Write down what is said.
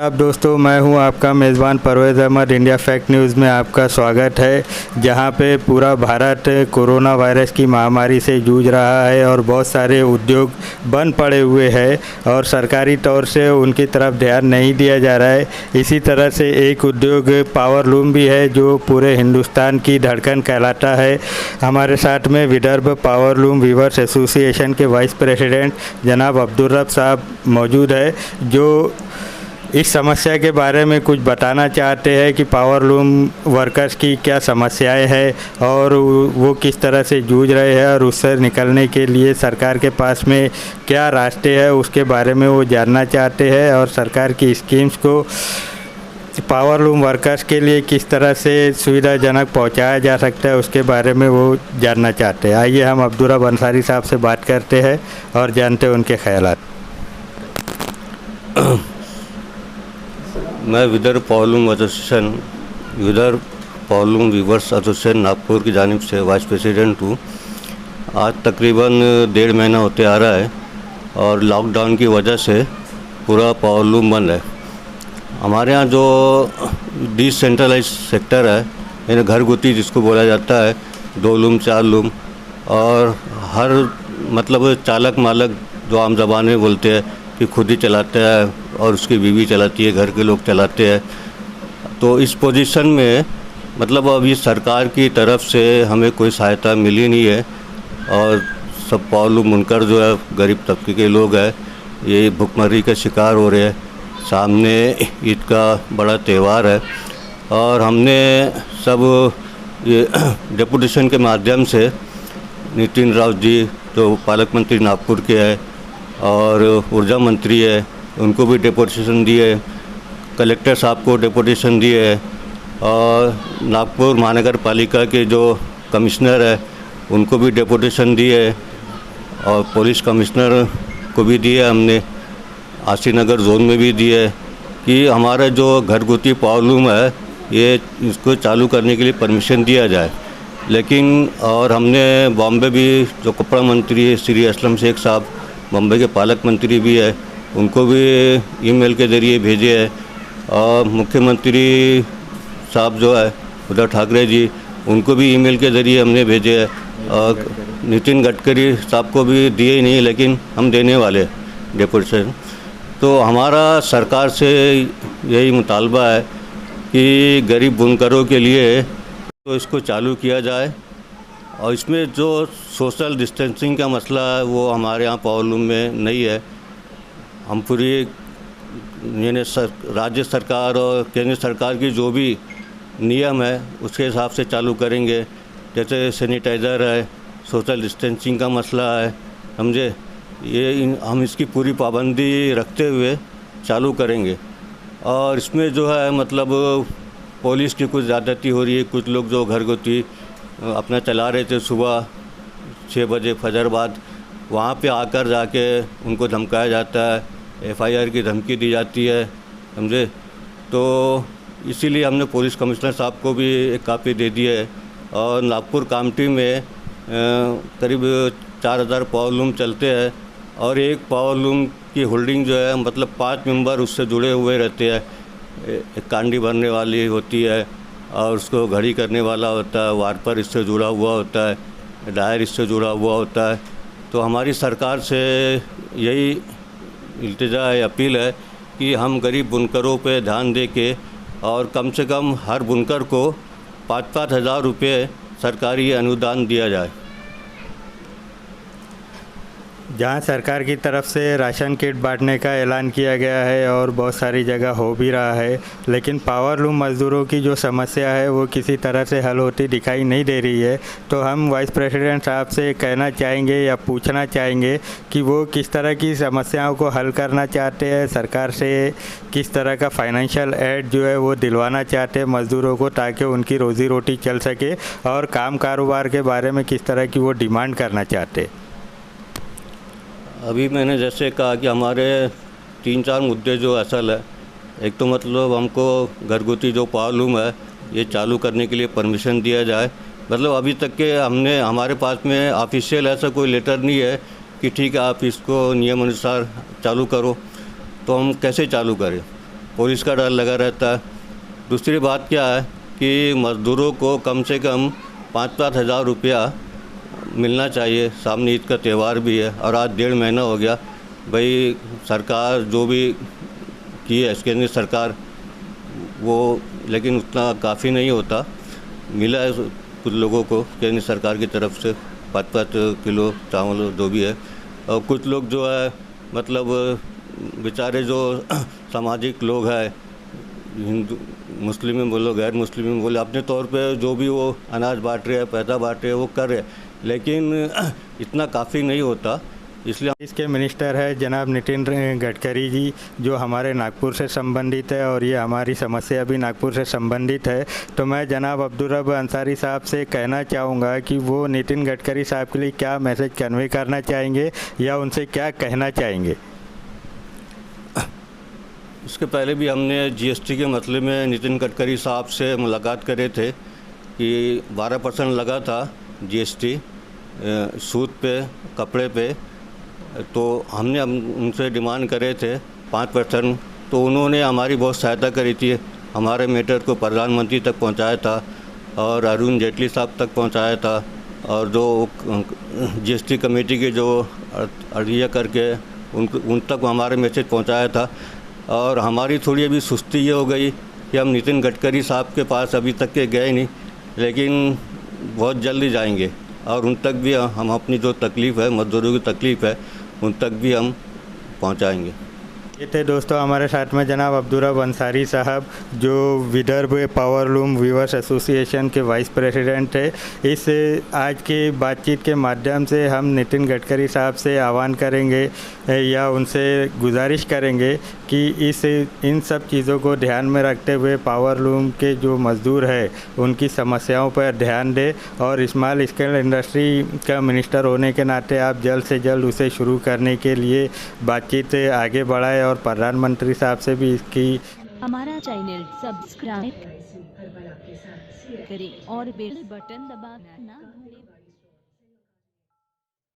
अब दोस्तों, मैं हूं आपका मेज़बान Parvez Ahmad. India fact news में आपका स्वागत है, जहां पे पूरा भारत कोरोना वायरस की महामारी से जूझ रहा है और बहुत सारे उद्योग बंद पड़े हुए हैं और सरकारी तौर से उनकी तरफ ध्यान नहीं दिया जा रहा है। इसी तरह से एक उद्योग पावर लूम भी है जो पूरे हिंदुस्तान की धड़कन कहलाता है। हमारे साथ में Vidarbha power loom weavers association के वाइस प्रेसिडेंट जनाब अब्दुल रब साहब मौजूद है, जो इस समस्या के बारे में कुछ बताना चाहते हैं कि पावर लूम वर्कर्स की क्या समस्याएं हैं और वो किस तरह से जूझ रहे हैं और उससे निकलने के लिए सरकार के पास में क्या रास्ते हैं, उसके बारे में वो जानना चाहते हैं और सरकार की स्कीम्स को पावर लूम वर्कर्स के लिए किस तरह से सुविधाजनक पहुंचाया जा सकता है, उसके बारे में वो जानना चाहते हैं। आइए हम अब्दुल रब अंसारी साहब से बात करते हैं और जानते हैं उनके ख्यालात। मैं Vidarbha power loom association, Vidarbha power loom weavers association Nagpur की जानिब से वाइस प्रेसिडेंट हूँ। आज तकरीबन 1.5 महीना होते आ रहा है और लॉकडाउन की वजह से पूरा पावर लूम बंद है। हमारे यहाँ जो डिसेंट्रलाइज सेक्टर है, यानी घरगुती जिसको बोला जाता है, 2 लूम 4 लूम, और हर मतलब चालक मालक जो आम ज़बान में बोलते हैं कि खुद ही चलाता है और उसकी बीवी चलाती है, घर के लोग चलाते हैं। तो इस पोजीशन में मतलब अभी सरकार की तरफ से हमें कोई सहायता मिली नहीं है और सब पावर लूम बुनकर जो है गरीब तबके के लोग हैं, ये भुखमरी का शिकार हो रहे हैं। सामने ईद का बड़ा त्यौहार है और हमने सब ये डेपुटेशन के माध्यम से नितिन राव जी जो पालक मंत्री नागपुर के हैं और ऊर्जा मंत्री है, उनको भी डेपुटेशन दिए, कलेक्टर साहब को डेपुटेशन दिए और नागपुर महानगर पालिका के जो कमिश्नर है उनको भी डेपुटेशन दिए और पुलिस कमिश्नर को भी दिए, हमने आशी नगर जोन में भी दिए कि हमारा जो घरगुती पावर लूम है ये इसको चालू करने के लिए परमिशन दिया जाए। लेकिन और हमने बॉम्बे भी जो कपड़ा मंत्री है श्री असलम शेख साहब, बम्बई के पालक मंत्री भी है, उनको भी ईमेल के ज़रिए भेजे है और मुख्यमंत्री साहब जो है उद्धव ठाकरे जी, उनको भी ईमेल के ज़रिए हमने भेजे है और नितिन गडकरी साहब को भी दिए ही नहीं, लेकिन हम देने वाले डेपुटेशन। तो हमारा सरकार से यही मुतालबा है कि गरीब बुनकरों के लिए तो इसको चालू किया जाए और इसमें जो सोशल डिस्टेंसिंग का मसला है वो हमारे यहाँ पावर लूम में नहीं है। हम पूरी यानी राज्य सरकार और केंद्र सरकार की जो भी नियम है उसके हिसाब से चालू करेंगे। जैसे सैनिटाइज़र है, सोशल डिस्टेंसिंग का मसला है, समझे, ये हम इसकी पूरी पाबंदी रखते हुए चालू करेंगे। और इसमें जो है मतलब पुलिस की कुछ ज़्यादती हो रही है। कुछ लोग जो घरगुती अपना चला रहे थे सुबह 6 बजे फजर बाद, वहाँ पे आकर जाके उनको धमकाया जाता है, FIR की धमकी दी जाती है, समझे। तो इसीलिए हमने पुलिस कमिश्नर साहब को भी एक कापी दे दी है और नागपुर काउंटी में करीब 4000 पावर लूम चलते हैं और एक पावर लूम की होल्डिंग जो है मतलब 5 मेंबर उससे जुड़े हुए रहते हैं। एक कांडी भरने वाली होती है और उसको घड़ी करने वाला होता है, वार्पर इससे जुड़ा हुआ होता है, डायर इससे जुड़ा हुआ होता है। तो हमारी सरकार से यही इल्तिजा है, अपील है कि हम गरीब बुनकरों पे ध्यान दे के और कम से कम हर बुनकर को 5-5 हज़ार रुपये सरकारी अनुदान दिया जाए। जहां सरकार की तरफ से राशन किट बांटने का ऐलान किया गया है और बहुत सारी जगह हो भी रहा है, लेकिन पावर लूम मज़दूरों की जो समस्या है वो किसी तरह से हल होती दिखाई नहीं दे रही है। तो हम वाइस प्रेसिडेंट साहब से कहना चाहेंगे या पूछना चाहेंगे कि वो किस तरह की समस्याओं को हल करना चाहते हैं, सरकार से किस तरह का फाइनेंशियल एड जो है वो दिलवाना चाहते हैं मज़दूरों को, ताकि उनकी रोज़ी रोटी चल सके, और काम कारोबार के बारे में किस तरह की वो डिमांड करना चाहते हैं। अभी मैंने जैसे कहा कि हमारे 3-4 मुद्दे जो असल है, एक तो मतलब हमको घरगुती जो पावर लूम है ये चालू करने के लिए परमिशन दिया जाए। मतलब अभी तक के हमारे पास में ऑफिशियल ऐसा कोई लेटर नहीं है कि ठीक है आप इसको नियम अनुसार चालू करो। तो हम कैसे चालू करें? पुलिस का डर लगा रहता है। दूसरी बात क्या है कि मज़दूरों को कम से कम 5-5 हज़ार रुपया मिलना चाहिए। सामने ईद का त्यौहार भी है और आज 1.5 महीना हो गया। भाई सरकार जो भी की है केंद्र सरकार वो, लेकिन उतना काफ़ी नहीं होता। मिला है कुछ लोगों को केंद्र सरकार की तरफ से 5-5 किलो चावल जो भी है, और कुछ लोग जो है मतलब बेचारे जो सामाजिक लोग हैं, हिंदू मुस्लिम में बोलो गैर मुस्लिम में बोलो, अपने तौर पे जो भी वो अनाज बांट रहे हैं, पैसा बांट रहे हैं, वो कर रहे हैं, लेकिन इतना काफ़ी नहीं होता। इसलिए इसके मिनिस्टर है जनाब नितिन गडकरी जी, जो हमारे नागपुर से संबंधित है और ये हमारी समस्या भी नागपुर से संबंधित है। तो मैं जनाब अब्दुल रब अंसारी साहब से कहना चाहूँगा कि वो नितिन गडकरी साहब के लिए क्या मैसेज कन्वे करना चाहेंगे या उनसे क्या कहना चाहेंगे। इसके पहले भी हमने जीएसटी के मसले में नितिन गडकरी साहब से मुलाकात करे थे कि 12% लगा था जीएसटी सूत पे, कपड़े पे, तो हमने उनसे डिमांड करे थे 5%। तो उन्होंने हमारी बहुत सहायता करी थी, हमारे मैटर को प्रधानमंत्री तक पहुंचाया था और अरुण जेटली साहब तक पहुंचाया था, और जो जीएसटी कमेटी के जो अड़िया करके उन तक हमारे मैसेज पहुंचाया था। और हमारी थोड़ी अभी सुस्ती ये हो गई कि हम नितिन गडकरी साहब के पास अभी तक के गए नहीं, लेकिन बहुत जल्दी जाएंगे और उन तक भी हम अपनी जो तकलीफ़ है, मजदूरों की तकलीफ़ है, उन तक भी हम पहुंचाएंगे। ये थे दोस्तों हमारे साथ में जनाब अब्दुल रब अंसारी साहब, जो विदर्भ पावरलूम वीवर्स एसोसिएशन के वाइस प्रेसिडेंट है। इस आज की बातचीत के माध्यम से हम नितिन गडकरी साहब से आह्वान करेंगे या उनसे गुजारिश करेंगे कि इन सब चीज़ों को ध्यान में रखते हुए पावरलूम के जो मज़दूर है उनकी समस्याओं पर ध्यान दें, और स्मॉल स्केल इंडस्ट्री का मिनिस्टर होने के नाते आप जल्द से जल्द उसे शुरू करने के लिए बातचीत आगे बढ़ाएं और प्रधानमंत्री साहब से भी इसकी हमारा चैनल सब्सक्राइब करें और बेल बटन दबाना ना भूलें।